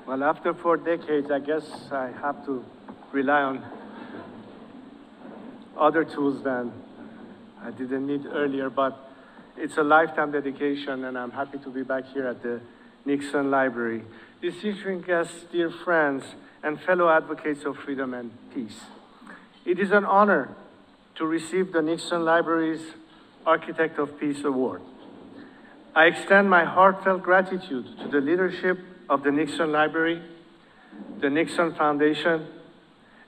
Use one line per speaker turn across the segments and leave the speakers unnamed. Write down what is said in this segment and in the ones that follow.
Well, after 4 decades, I guess I have to rely on other tools than I didn't need earlier, but it's a lifetime dedication, and I'm happy to be back here at the Nixon Library. Distinguished guests, dear friends, and fellow advocates of freedom and peace. It is an honor to receive the Nixon Library's Architect of Peace Award. I extend my heartfelt gratitude to the leadership of the Nixon Library, the Nixon Foundation,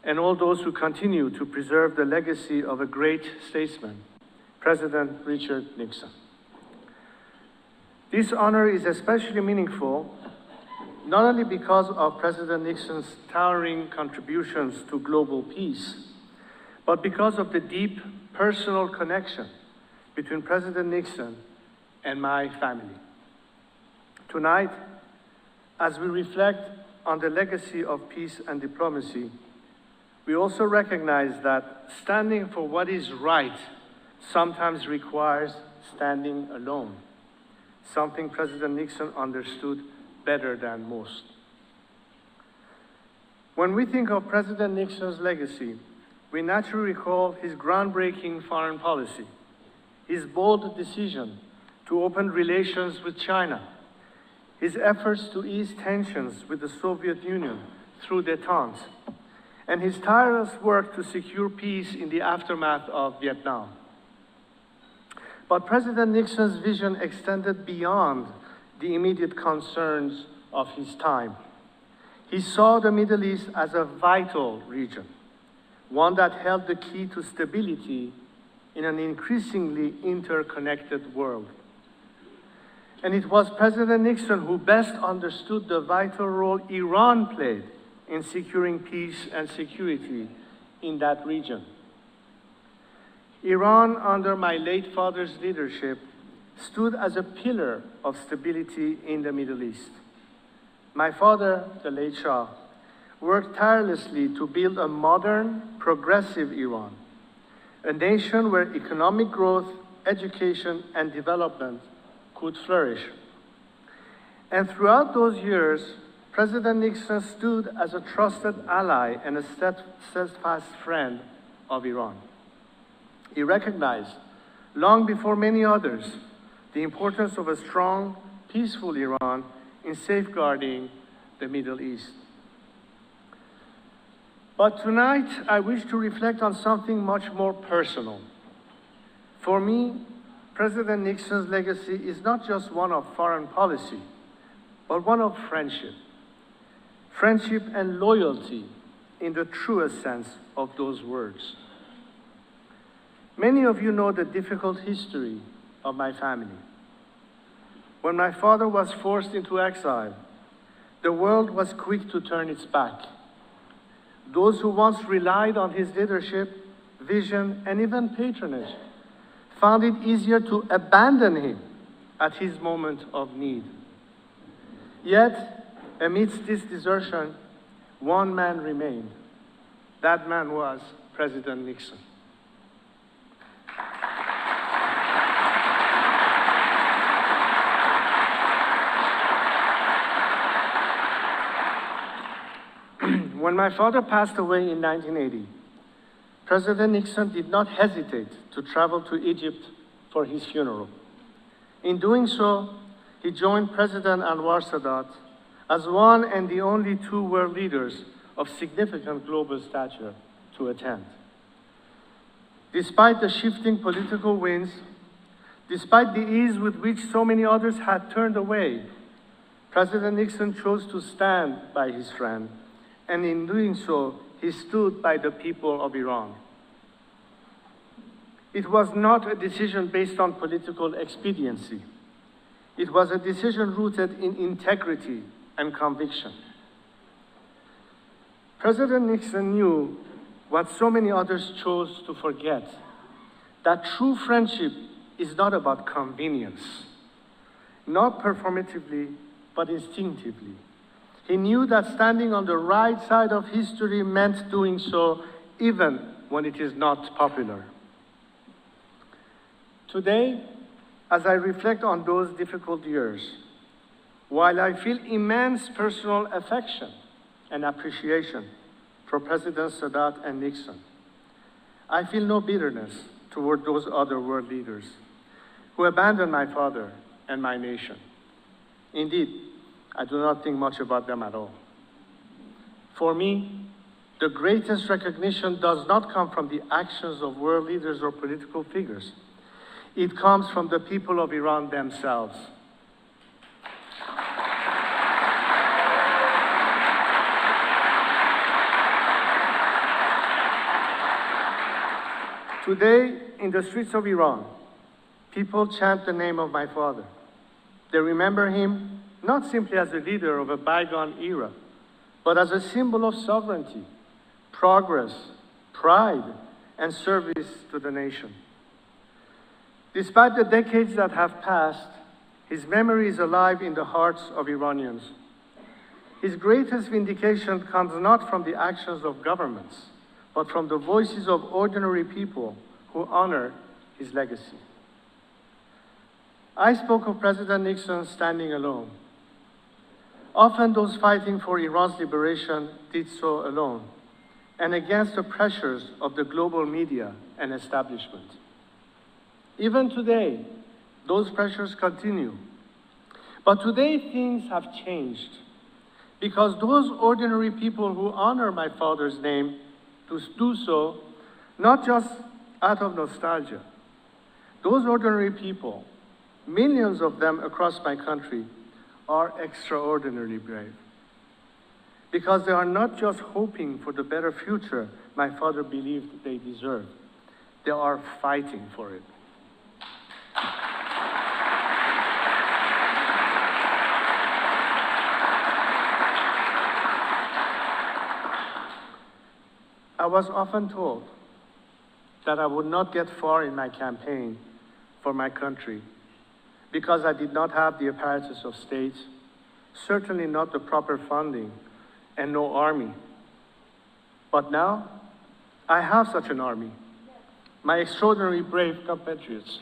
and all those who continue to preserve the legacy of a great statesman, President Richard Nixon. This honor is especially meaningful not only because of President Nixon's towering contributions to global peace, but because of the deep personal connection between President Nixon and my family. Tonight, as we reflect on the legacy of peace and diplomacy, we also recognize that standing for what is right sometimes requires standing alone, something President Nixon understood better than most. When we think of President Nixon's legacy, we naturally recall his groundbreaking foreign policy, his bold decision to open relations with China, his efforts to ease tensions with the Soviet Union through détente, and his tireless work to secure peace in the aftermath of Vietnam. But President Nixon's vision extended beyond the immediate concerns of his time. He saw the Middle East as a vital region, one that held the key to stability in an increasingly interconnected world. And it was President Nixon who best understood the vital role Iran played in securing peace and security in that region. Iran, under my late father's leadership, stood as a pillar of stability in the Middle East. My father, the late Shah, worked tirelessly to build a modern, progressive Iran, a nation where economic growth, education, and development could flourish. And throughout those years, President Nixon stood as a trusted ally and a steadfast friend of Iran. He recognized, long before many others, the importance of a strong, peaceful Iran in safeguarding the Middle East. But tonight, I wish to reflect on something much more personal. For me, President Nixon's legacy is not just one of foreign policy, but one of friendship. Friendship and loyalty in the truest sense of those words. Many of you know the difficult history of my family. When my father was forced into exile, the world was quick to turn its back. Those who once relied on his leadership, vision, and even patronage found it easier to abandon him at his moment of need. Yet, amidst this desertion, one man remained. That man was President Nixon. When my father passed away in 1980, President Nixon did not hesitate to travel to Egypt for his funeral. In doing so, he joined President Anwar Sadat as one and the only two world leaders of significant global stature to attend. Despite the shifting political winds, despite the ease with which so many others had turned away, President Nixon chose to stand by his friend, and in doing so, he stood by the people of Iran. It was not a decision based on political expediency. It was a decision rooted in integrity and conviction. President Nixon knew what so many others chose to forget, that true friendship is not about convenience, not performatively, but instinctively. He knew that standing on the right side of history meant doing so even when it is not popular. Today, as I reflect on those difficult years, While I feel immense personal affection and appreciation for Presidents Sadat and Nixon, I feel no bitterness toward those other world leaders who abandoned my father and my nation. Indeed, I do not think much about them at all. For me, the greatest recognition does not come from the actions of world leaders or political figures. It comes from the people of Iran themselves. Today, in the streets of Iran, people chant the name of my father. They remember him not simply as a leader of a bygone era, but as a symbol of sovereignty, progress, pride, and service to the nation. Despite the decades that have passed, his memory is alive in the hearts of Iranians. His greatest vindication comes not from the actions of governments, but from the voices of ordinary people who honor his legacy. I spoke of President Nixon standing alone. Often those fighting for Iran's liberation did so alone, and against the pressures of the global media and establishment. Even today, those pressures continue. But today things have changed, because those ordinary people who honor my father's name do so not just out of nostalgia. Those ordinary people, millions of them across my country, are extraordinarily brave, because they are not just hoping for the better future my father believed they deserved. They are fighting for it. I was often told that I would not get far in my campaign for my country because I did not have the apparatus of state, certainly not the proper funding, and no army. But now, I have such an army, my extraordinarily brave compatriots.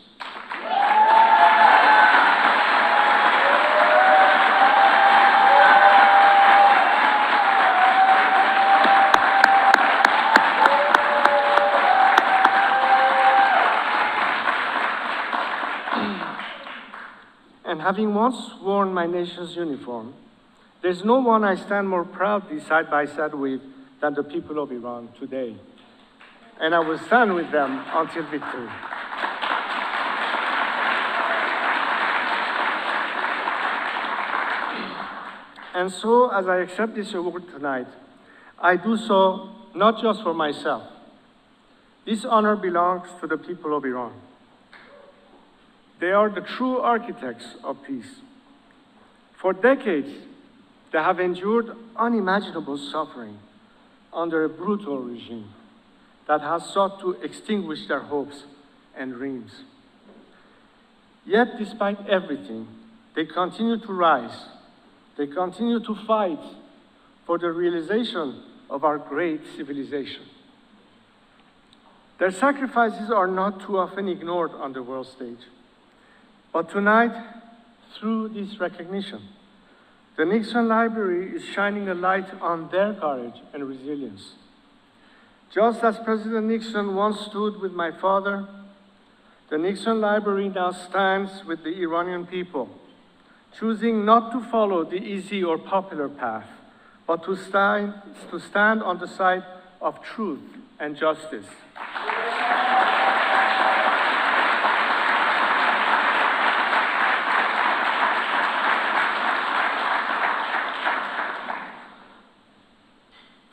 And having once worn my nation's uniform, there's no one I stand more proudly side by side with than the people of Iran today. And I will stand with them until victory. And so, as I accept this award tonight, I do so not just for myself. This honor belongs to the people of Iran. They are the true architects of peace. For decades, they have endured unimaginable suffering under a brutal regime that has sought to extinguish their hopes and dreams. Yet, despite everything, they continue to rise. They continue to fight for the realization of our great civilization. Their sacrifices are not too often ignored on the world stage. But tonight, through this recognition, the Nixon Library is shining a light on their courage and resilience. Just as President Nixon once stood with my father, the Nixon Library now stands with the Iranian people, choosing not to follow the easy or popular path, but to stand on the side of truth and justice.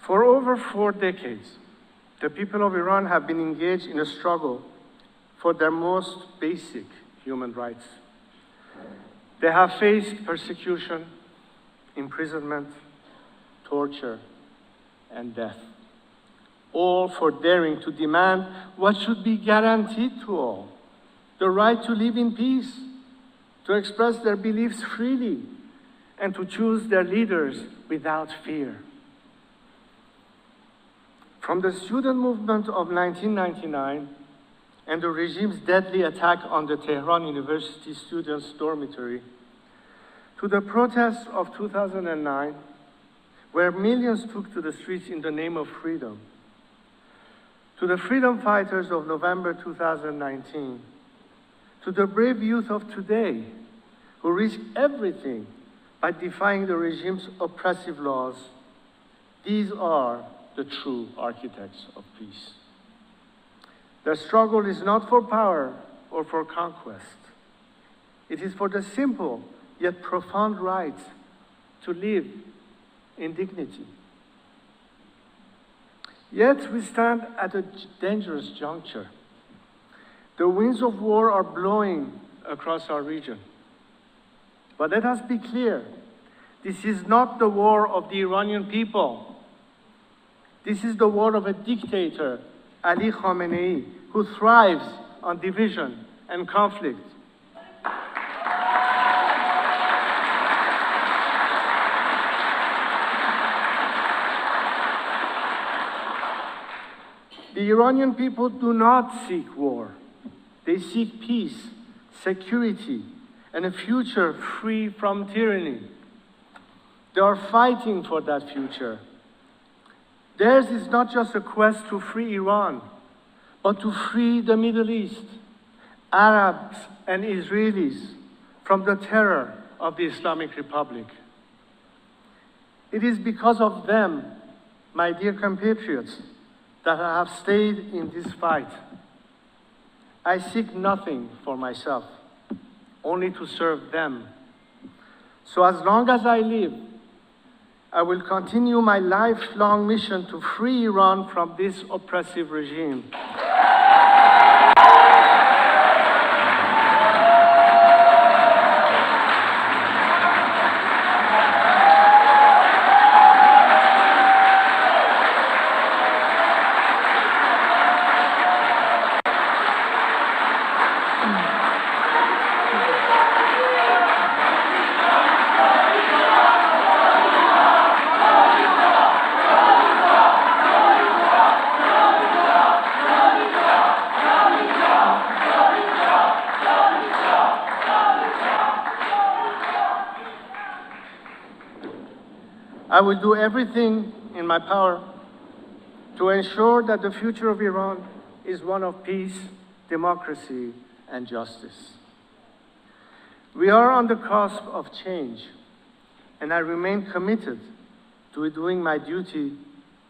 For over 4 decades, the people of Iran have been engaged in a struggle for their most basic human rights. They have faced persecution, imprisonment, torture, and death, all for daring to demand what should be guaranteed to all: the right to live in peace, to express their beliefs freely, and to choose their leaders without fear. From the student movement of 1999 and the regime's deadly attack on the Tehran University students' dormitory, To the protests of 2009, where millions took to the streets in the name of freedom. To the freedom fighters of November 2019. To the brave youth of today, who risk everything by defying the regime's oppressive laws. These are the true architects of peace. Their struggle is not for power or for conquest. It is for the simple yet profound right to live in dignity. Yet we stand at a dangerous juncture. The winds of war are blowing across our region. But let us be clear, this is not the war of the Iranian people. This is the war of a dictator, Ali Khamenei, who thrives on division and conflict. The Iranian people do not seek war. They seek peace, security, and a future free from tyranny. They are fighting for that future. Theirs is not just a quest to free Iran, but to free the Middle East, Arabs and Israelis from the terror of the Islamic Republic. It is because of them, my dear compatriots, that I have stayed in this fight. I seek nothing for myself, only to serve them. So as long as I live, I will continue my lifelong mission to free Iran from this oppressive regime. I will do everything in my power to ensure that the future of Iran is one of peace, democracy, and justice. We are on the cusp of change, and I remain committed to doing my duty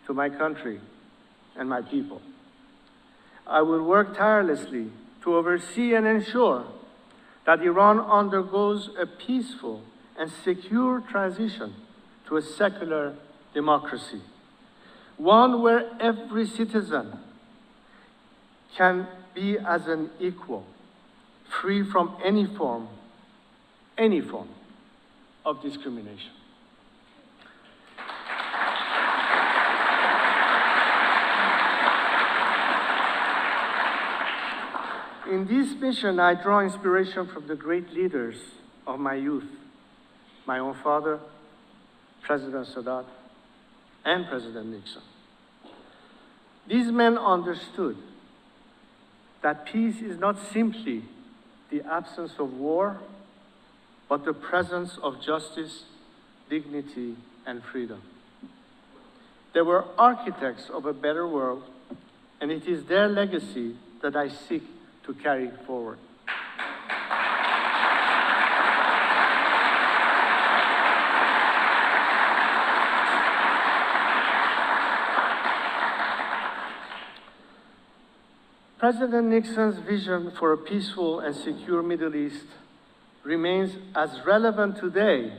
to my country and my people. I will work tirelessly to oversee and ensure that Iran undergoes a peaceful and secure transition to a secular democracy, one where every citizen can be as an equal, free from any form of discrimination. In this mission, I draw inspiration from the great leaders of my youth, my own father, President Sadat, and President Nixon. These men understood that peace is not simply the absence of war, but the presence of justice, dignity, and freedom. They were architects of a better world, and it is their legacy that I seek to carry forward. President Nixon's vision for a peaceful and secure Middle East remains as relevant today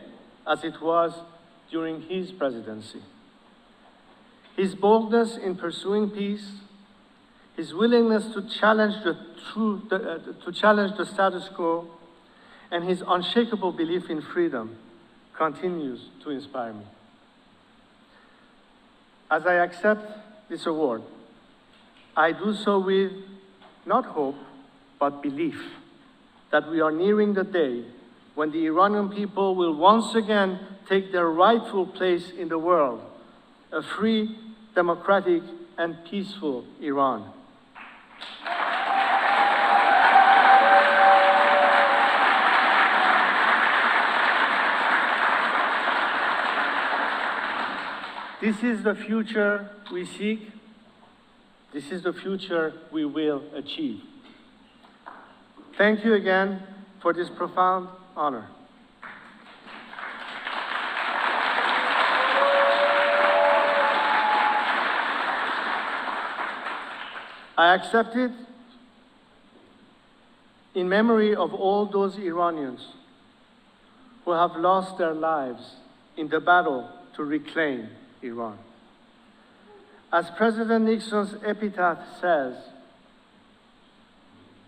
as it was during his presidency. His boldness in pursuing peace, his willingness to challenge the status quo, and his unshakable belief in freedom continues to inspire me. As I accept this award, I do so with not hope, but belief that we are nearing the day when the Iranian people will once again take their rightful place in the world, a free, democratic, and peaceful Iran. This is the future we seek. This is the future we will achieve. Thank you again for this profound honor. I accept it in memory of all those Iranians who have lost their lives in the battle to reclaim Iran. As President Nixon's epitaph says,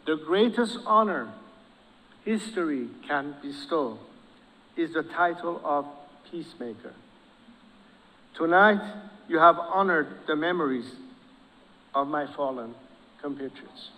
the greatest honor history can bestow is the title of peacemaker. Tonight, you have honored the memories of my fallen compatriots.